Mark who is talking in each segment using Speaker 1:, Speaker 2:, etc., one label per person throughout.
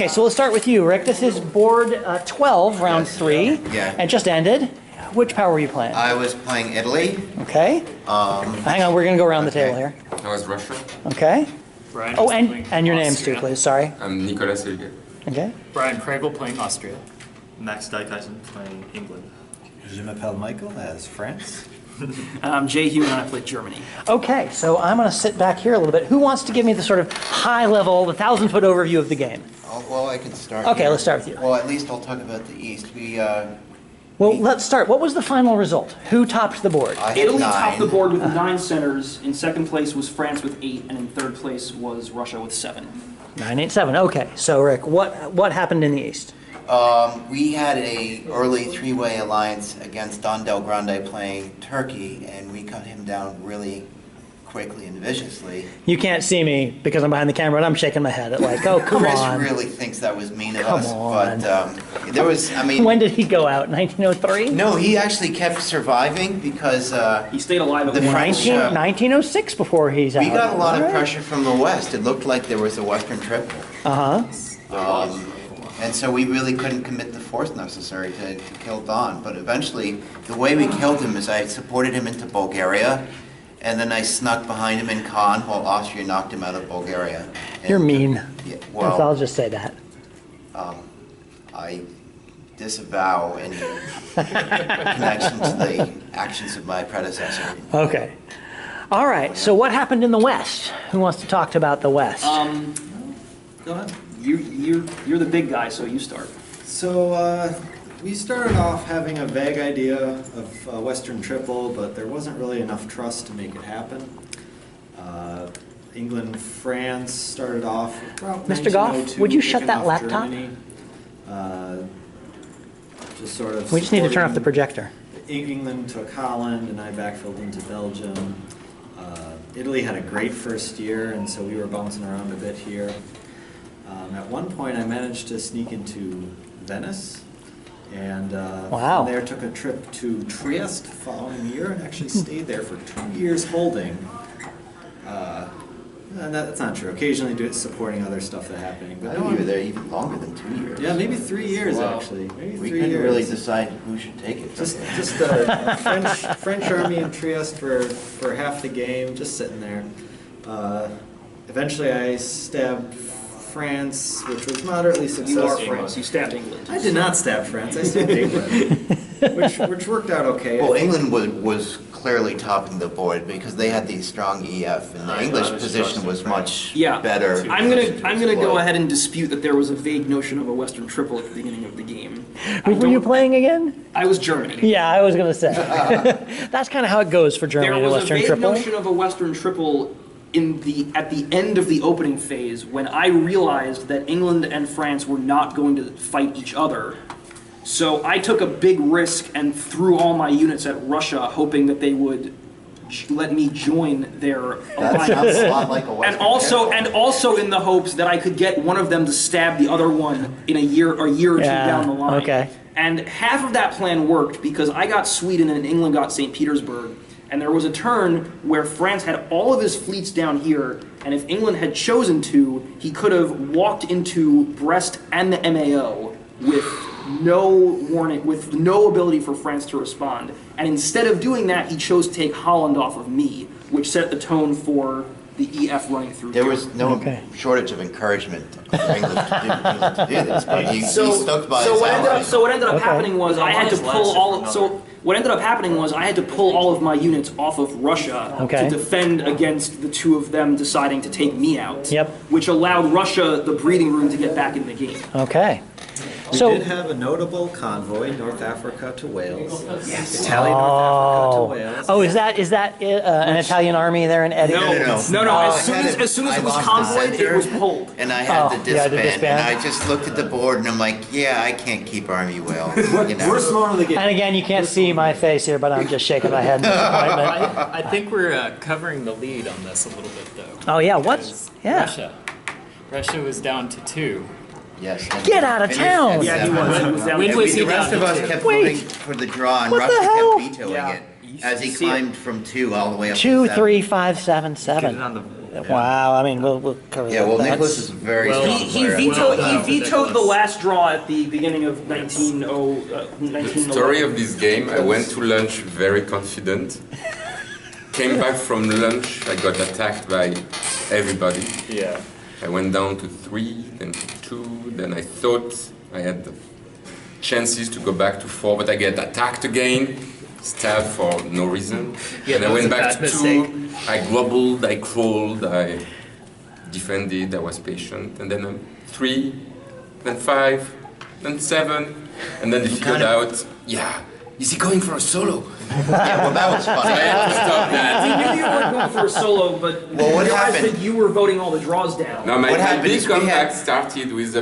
Speaker 1: Okay, so let's start with you, Rick. This is board 12, round 3.
Speaker 2: Yeah.
Speaker 1: And just ended. Which power were you playing?
Speaker 2: I was playing Italy.
Speaker 1: Okay. Hang on, we're going to go around the table here.
Speaker 3: I was Russia.
Speaker 1: Okay.
Speaker 4: Bryan
Speaker 1: Oh,
Speaker 4: was playing
Speaker 1: and your names too,
Speaker 4: Austria.
Speaker 1: please. Sorry.
Speaker 3: I'm Nicolas Sahuguet.
Speaker 1: Okay.
Speaker 4: Bryan Pravel playing Austria.
Speaker 5: Max Dykhuizen playing England.
Speaker 6: Je m'appelle Michael as France.
Speaker 7: Jay Heumann and I played Germany.
Speaker 1: Okay, so I'm going to sit back here a little bit. Who wants to give me the sort of high level, the 1,000-foot overview of the game?
Speaker 2: Oh, well, I can start.
Speaker 1: Okay,
Speaker 2: here.
Speaker 1: let's start with you.
Speaker 2: Well, at least I'll talk about the East.
Speaker 1: Well, let's start. What was the final result? Who topped the board?
Speaker 2: I had
Speaker 7: Italy
Speaker 2: 9.
Speaker 7: topped the board with 9 centers. In second place was France with 8, and in third place was Russia with 7.
Speaker 1: 987. Okay, so Rick, what happened in the East?
Speaker 2: We had a early 3-way alliance against Don Del Grande playing Turkey, and we cut him down really quickly and viciously.
Speaker 1: You can't see me because I'm behind the camera, and I'm shaking my head at like, oh, come
Speaker 2: Chris
Speaker 1: on.
Speaker 2: really thinks that was mean of
Speaker 1: Come
Speaker 2: us,
Speaker 1: on.
Speaker 2: but there was, I mean...
Speaker 1: When did he go out? 1903?
Speaker 2: No, he actually kept surviving because
Speaker 7: He stayed alive at
Speaker 2: the
Speaker 7: one.
Speaker 2: French...
Speaker 1: 1906 before he's out.
Speaker 2: we got a lot of
Speaker 1: All right.
Speaker 2: pressure from the West. It looked like there was a Western triple.
Speaker 1: Uh-huh.
Speaker 2: And so we really couldn't commit the force necessary to kill Don. But eventually, the way we killed him is I supported him into Bulgaria, and then I snuck behind him in Khan while Austria knocked him out of Bulgaria. And,
Speaker 1: You're mean.
Speaker 2: Yeah,
Speaker 1: I'll
Speaker 2: well,
Speaker 1: just say that.
Speaker 2: I disavow any connection to the actions of my predecessor.
Speaker 1: Okay. All right, so what happened in the West? Who wants to talk about the West?
Speaker 7: Go ahead. You're the big guy, so you start.
Speaker 6: So we started off having a vague idea of Western Triple, but there wasn't really enough trust to make it happen. England, France started off around
Speaker 1: Mr. Goff,
Speaker 6: 1902,
Speaker 1: would you shut
Speaker 6: kicking
Speaker 1: that
Speaker 6: off
Speaker 1: laptop?
Speaker 6: Germany, just sort of
Speaker 1: We just need to turn off the
Speaker 6: supporting-
Speaker 1: projector.
Speaker 6: England took Holland, and I backfilled into Belgium. Italy had a great first year, and so we were bouncing around a bit here. At one point, I managed to sneak into Venice, and
Speaker 1: Wow.
Speaker 6: from there took a trip to Trieste the following year, and actually stayed there for 2 years holding. And that's not true. Occasionally supporting other stuff that's happening.
Speaker 2: I
Speaker 6: But
Speaker 2: know you were there even longer than 2 years.
Speaker 6: yeah, maybe 3 years
Speaker 2: Wow.
Speaker 6: actually. Maybe
Speaker 2: We
Speaker 6: 3
Speaker 2: couldn't
Speaker 6: years.
Speaker 2: really decide who should take it.
Speaker 6: Just French army in Trieste for half the game, just sitting there. Eventually, I stabbed France, which was moderately
Speaker 7: You are
Speaker 6: successful.
Speaker 7: France. You stabbed England.
Speaker 6: I did not stab France. I stabbed England, which worked out okay.
Speaker 2: Well, England was clearly topping the board because they had the strong EF, and the English position was much
Speaker 7: Yeah.
Speaker 2: better.
Speaker 7: I'm gonna go ahead and dispute that there was a vague notion of a Western triple at the beginning of the game.
Speaker 1: Who were you playing again?
Speaker 7: I was Germany.
Speaker 1: Yeah, I was going to say. That's kind of how it goes for Germany,
Speaker 7: There
Speaker 1: the
Speaker 7: was a
Speaker 1: Western
Speaker 7: vague
Speaker 1: Triple.
Speaker 7: notion of a Western triple at the end of the opening phase when I realized that England and France were not going to fight each other. So I took a big risk and threw all my units at Russia, hoping that they would let me join their
Speaker 2: That
Speaker 7: alliance.
Speaker 2: sounds a lot like a Western
Speaker 7: And also in the hopes that I could get one of them to stab the other one in a year or two
Speaker 1: Yeah,
Speaker 7: down the line.
Speaker 1: okay.
Speaker 7: And half of that plan worked because I got Sweden and England got St. Petersburg. And there was a turn where France had all of his fleets down here, and if England had chosen to, he could have walked into Brest and the MAO with no warning, with no ability for France to respond. And instead of doing that, he chose to take Holland off of me, which set the tone for the EF running through.
Speaker 2: There was no
Speaker 1: Okay.
Speaker 2: shortage of encouragement for England to do this, but he
Speaker 7: So
Speaker 2: stuck by
Speaker 7: so
Speaker 2: his
Speaker 7: what
Speaker 2: allies.
Speaker 7: ended up
Speaker 1: Okay.
Speaker 7: happening was I had to
Speaker 5: Alliance
Speaker 7: pull
Speaker 5: lasted
Speaker 7: all.
Speaker 5: for
Speaker 7: So
Speaker 5: another-
Speaker 7: what ended up happening was I had to pull all of my units off of Russia
Speaker 1: Okay.
Speaker 7: to defend against the two of them deciding to take me out.
Speaker 1: Yep.
Speaker 7: Which allowed Russia the breathing room to get back in the game.
Speaker 1: Okay.
Speaker 6: We
Speaker 1: So,
Speaker 6: did have a notable convoy, North Africa to Wales. Yes. Italian North Africa to Wales.
Speaker 1: oh, is that an Italian army there in Eddie?
Speaker 2: No.
Speaker 7: As soon as
Speaker 2: I
Speaker 7: it was
Speaker 2: lost the
Speaker 7: convoyed, it
Speaker 2: center,
Speaker 7: was pulled.
Speaker 2: And I had to
Speaker 1: you had
Speaker 2: disband,
Speaker 1: to disband.
Speaker 2: and I just looked at the board and I'm like, yeah, I can't keep Army Wales. You know?
Speaker 6: Worst moment of the game.
Speaker 1: And again, you can't see my face here, but I'm just shaking my head in disappointment.
Speaker 5: I think we're covering the lead on this a little bit, though.
Speaker 1: Oh, yeah,
Speaker 5: Because
Speaker 1: what's... Yeah.
Speaker 5: Russia was down to 2.
Speaker 2: Yes. and-
Speaker 1: Get out of
Speaker 2: and
Speaker 1: town!
Speaker 2: it's-
Speaker 7: Yeah, he was down
Speaker 5: When
Speaker 7: there.
Speaker 5: was
Speaker 2: the
Speaker 5: he
Speaker 2: rest
Speaker 5: down
Speaker 2: of
Speaker 5: to
Speaker 2: us
Speaker 5: 2?
Speaker 2: kept
Speaker 1: Wait.
Speaker 2: voting for the draw, and
Speaker 1: What the
Speaker 2: Russia
Speaker 1: hell?
Speaker 2: kept vetoing
Speaker 7: Yeah.
Speaker 2: it
Speaker 7: You
Speaker 2: as he
Speaker 7: see it.
Speaker 2: climbed from 2 all the way up
Speaker 1: Two,
Speaker 2: to 7.
Speaker 1: three, five, seven,
Speaker 5: Get it
Speaker 1: seven.
Speaker 5: on the
Speaker 1: Wow, I mean, we'll cover that.
Speaker 2: Yeah, well,
Speaker 1: That's-
Speaker 2: Nicholas is a very
Speaker 5: Well,
Speaker 2: strong
Speaker 7: He
Speaker 2: player.
Speaker 7: vetoed the last draw at the beginning of 1911.
Speaker 3: The story of this game, I went to lunch very confident. Came back from lunch, I got attacked by everybody.
Speaker 5: Yeah.
Speaker 3: I went down to 3, then to 2, then I thought I had the chances to go back to 4, but I get attacked again, stabbed for no reason.
Speaker 5: Yeah,
Speaker 3: and I
Speaker 5: that was
Speaker 3: went
Speaker 5: a
Speaker 3: back
Speaker 5: bad
Speaker 3: to
Speaker 5: mistake.
Speaker 3: 2, I globbled, I crawled, I defended, I was patient, and then 3, then 5, then 7, and then they figured out, yeah, is he going for a solo?
Speaker 2: Yeah, well, that was
Speaker 3: I
Speaker 2: funny.
Speaker 3: had to stop
Speaker 7: He
Speaker 3: that.
Speaker 7: knew you weren't going for a solo, but
Speaker 2: Well, what
Speaker 7: you realized
Speaker 2: happened?
Speaker 7: that you were voting all the draws down.
Speaker 3: No, my
Speaker 2: What happened
Speaker 3: big
Speaker 2: is we
Speaker 3: comeback
Speaker 2: had-
Speaker 3: started with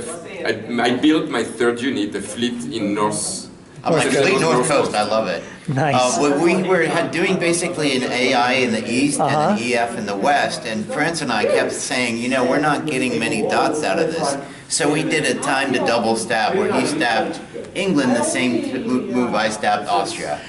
Speaker 3: I built my 3rd unit, a fleet in North.
Speaker 2: I'm like, Fleet North Coast, I love it.
Speaker 1: Nice.
Speaker 2: We were doing basically an AI in the east and an EF in the west, and France and I kept saying, you know, we're not getting many dots out of this. So we did a time to double stab where he stabbed England the same move I stabbed Austria.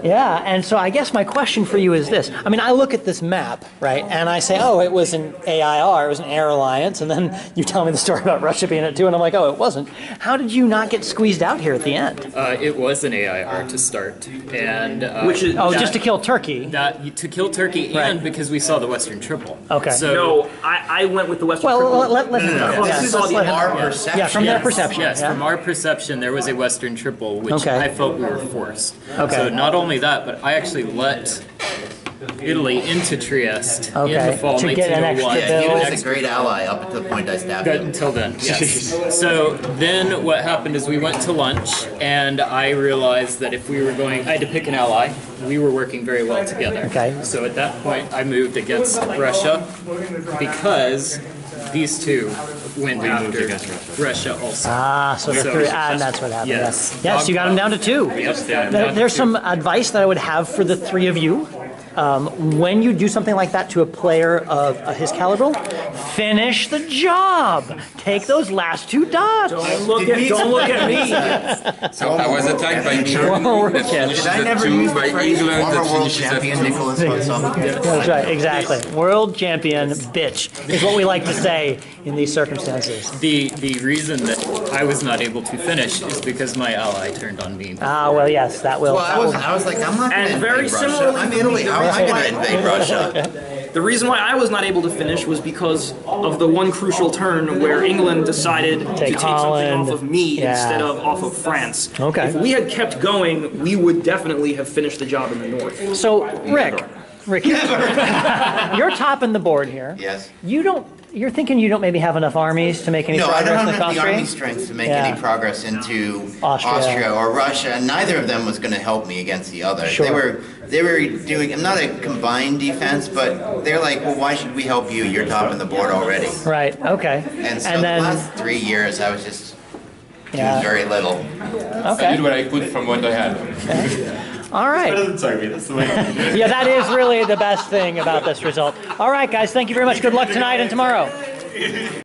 Speaker 1: Yeah, and so I guess my question for you is this. I mean, I look at this map, right, and I say, oh, it was an AIR, it was an air alliance, and then you tell me the story about Russia being it too, and I'm like, oh, it wasn't. How did you not get squeezed out here at the end?
Speaker 5: It was an AIR to start, and
Speaker 7: Which is-
Speaker 1: Oh,
Speaker 5: that-
Speaker 1: just to kill Turkey.
Speaker 5: that to kill Turkey,
Speaker 1: Right.
Speaker 5: and because we saw the Western Triple.
Speaker 1: Okay.
Speaker 5: So
Speaker 7: No, I went with the Western
Speaker 1: Well,
Speaker 7: Triple.
Speaker 1: let him know.
Speaker 7: no.
Speaker 1: Yeah,
Speaker 7: This is
Speaker 1: let's
Speaker 7: all
Speaker 1: let him-
Speaker 2: Our
Speaker 1: yeah.
Speaker 2: perception.
Speaker 1: Yeah, from their
Speaker 5: Yes,
Speaker 1: perception.
Speaker 5: Yes,
Speaker 1: yeah.
Speaker 5: from our perception, there was a Western Triple, which
Speaker 1: Okay.
Speaker 5: I felt we were forced.
Speaker 1: Okay.
Speaker 5: So not only that, but I actually let Italy into Trieste in
Speaker 1: Okay,
Speaker 5: the fall
Speaker 1: to get an
Speaker 5: 1901.
Speaker 1: extra
Speaker 2: Yeah, he
Speaker 1: bill.
Speaker 2: was a great ally up until the point I stabbed
Speaker 5: But
Speaker 2: him.
Speaker 5: until then, yes. So then what happened is we went to lunch, and I realized that if we were going, I had to pick an ally. We were working very well together.
Speaker 1: Okay.
Speaker 5: So at that point, I moved against Russia because these two went after Russia also.
Speaker 1: Ah, so the
Speaker 5: So-
Speaker 1: three, and that's what happened.
Speaker 5: Yes.
Speaker 1: Yes, you got him down to 2.
Speaker 5: Yes, down
Speaker 1: There's
Speaker 5: to
Speaker 1: some advice that I would have for the 3 of you. When you do something like that to a player of his caliber, finish the job. Take those last 2 dots.
Speaker 7: Don't look at me.
Speaker 3: So I was attacked by Germany, that finishes
Speaker 2: Did I
Speaker 3: at
Speaker 2: never
Speaker 3: 2,
Speaker 2: use
Speaker 3: by
Speaker 2: the phrase
Speaker 3: England,
Speaker 2: former
Speaker 3: that
Speaker 2: world
Speaker 3: finishes at
Speaker 2: champion
Speaker 3: 2.
Speaker 2: Nicolas Sahuguet?
Speaker 1: That's right, exactly. World champion bitch is what we like to say in these circumstances.
Speaker 5: The reason that I was not able to finish is because my ally turned on me.
Speaker 1: Ah, well, yes, that will.
Speaker 2: Well,
Speaker 1: that will-
Speaker 2: I was like, I'm not going to
Speaker 7: And very
Speaker 2: invade Russia.
Speaker 7: similarly
Speaker 2: I'm
Speaker 7: to
Speaker 2: Italy.
Speaker 7: me,
Speaker 2: How am I going to invade Russia?
Speaker 7: The reason why I was not able to finish was because of the one crucial turn where England decided to take something
Speaker 1: Holland.
Speaker 7: off of me
Speaker 1: Yeah.
Speaker 7: instead of off of France.
Speaker 1: Okay.
Speaker 7: If we had kept going, we would definitely have finished the job in the north.
Speaker 1: So, Rick, you're topping the board here.
Speaker 2: Yes.
Speaker 1: You're thinking you don't maybe have enough armies to make any
Speaker 2: No, I
Speaker 1: progress
Speaker 2: don't
Speaker 1: like
Speaker 2: have the
Speaker 1: Austria?
Speaker 2: army strength to make
Speaker 1: Yeah.
Speaker 2: any progress into
Speaker 1: Austria.
Speaker 2: Austria or Russia, and neither of them was going to help me against the other.
Speaker 1: Sure.
Speaker 2: They were doing, I'm not a combined defense, but they're like, well, why should we help you? You're topping the board already.
Speaker 1: Right, okay.
Speaker 2: And so
Speaker 1: And
Speaker 2: the
Speaker 1: then,
Speaker 2: last 3 years, I was just doing
Speaker 1: yeah,
Speaker 2: very little.
Speaker 3: I
Speaker 1: okay,
Speaker 3: did what I could from what I had.
Speaker 1: all right.
Speaker 3: Sorry, that's the way.
Speaker 1: Yeah, that is really the best thing about this result. All right, guys, thank you very much. Good luck tonight and tomorrow.